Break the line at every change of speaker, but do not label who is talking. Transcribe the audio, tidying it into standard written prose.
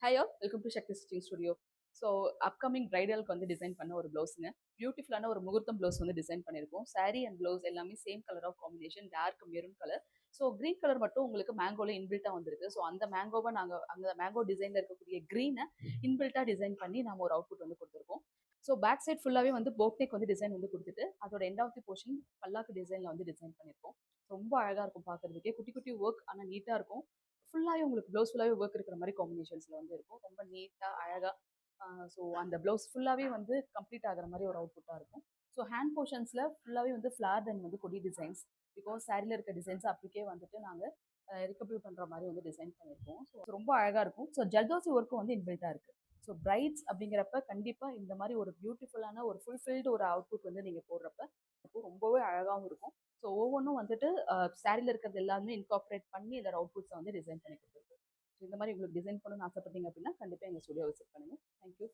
Hi all welcome to Shakti stitching studio. So upcoming பிரைடலுக்கு வந்து design பண்ண ஒரு ப்ளவுஸுங்க. பியூட்டிஃபுல்லான ஒரு முகூர்த்தம் ப்ளவுஸ் வந்து டிசைன் பண்ணியிருக்கோம். சாரீ அண்ட் ப்ளவுஸ் எல்லாமே same colour of combination, dark maroon colour. So green colour மட்டும் உங்களுக்கு மேங்கோல இன்பில்ட்டா வந்திருக்கு. ஸோ அந்த மேங்கோவை நாங்கள் அந்த மேங்கோ டிசைனில் இருக்கக்கூடிய க்ரீனை இன்பில்ட்டா டிசைன் பண்ணி நம்ம ஒரு அவுட்புட் வந்து கொடுத்துருக்கோம். ஸோ பேக் சைட் ஃபுல்லாகவே வந்து போட்னெக் வந்து டிசைன் வந்து கொடுத்துட்டு அதோட எண்ட் ஆஃப் தி போர்ஷன் பல்லாக்கு டிசைனில் வந்து டிசைன் பண்ணியிருக்கோம். ரொம்ப அழகாக இருக்கும் பார்க்கறதுக்கே. குட்டி குட்டி ஒர்க் ஆனால் நீட்டாக இருக்கும். ஃபுல்லாகவே உங்களுக்கு ப்ளவுஸ் ஃபுல்லாகவே ஒர்க் இருக்கிற மாதிரி காம்பினேஷன்ஸில் வந்து இருக்கும். ரொம்ப நீட்டாக அழகாக. ஸோ அந்த ப்ளவுஸ் ஃபுல்லாகவே வந்து கம்ப்ளீட் ஆகிற மாதிரி ஒரு அவுட்புட்டாக இருக்கும். ஸோ ஹேண்ட் போர்ஷன்ஸில் ஃபுல்லாகவே வந்து ஃப்ளார் தென் வந்து கொடி டிசைன்ஸ். பிகாஸ் சாரியில் இருக்க டிசைன்ஸ் அப்படிக்கே வந்துட்டு நாங்கள் ரிகபிள் பண்ணுற மாதிரி வந்து டிசைன் பண்ணியிருக்கோம். ஸோ ரொம்ப அழகாக இருக்கும். ஸோ ஜல்தோசி ஒர்க்கும் வந்து இன்பில்ட்டாக இருக்குது. ஸோ பிரைட்ஸ் அப்படிங்கிறப்ப கண்டிப்பாக இந்த மாதிரி ஒரு பியூட்டிஃபுல்லான ஒரு ஃபுல்ஃபில்டு ஒரு அவுட்புட் வந்து நீங்கள் போடுறப்ப ரொம்பவே அழகாகவும் இருக்கும். ஸோ ஒவ்வொன்றும் வந்துட்டு சாரியில் இருக்கிறது எல்லாமே இன்கார்பரேட் பண்ணி இதோட அவுட்புட்ஸை வந்து டிசைன் பண்ணி கொடுத்துருக்கோம். ஸோ இந்த மாதிரி உங்களுக்கு டிசைன் பண்ணணும்னு ஆசைப்பட்டீங்க அப்படின்னா கண்டிப்பாக எங்கள் ஸ்டுடியோ விசிட் பண்ணுங்கள். தேங்க்யூ.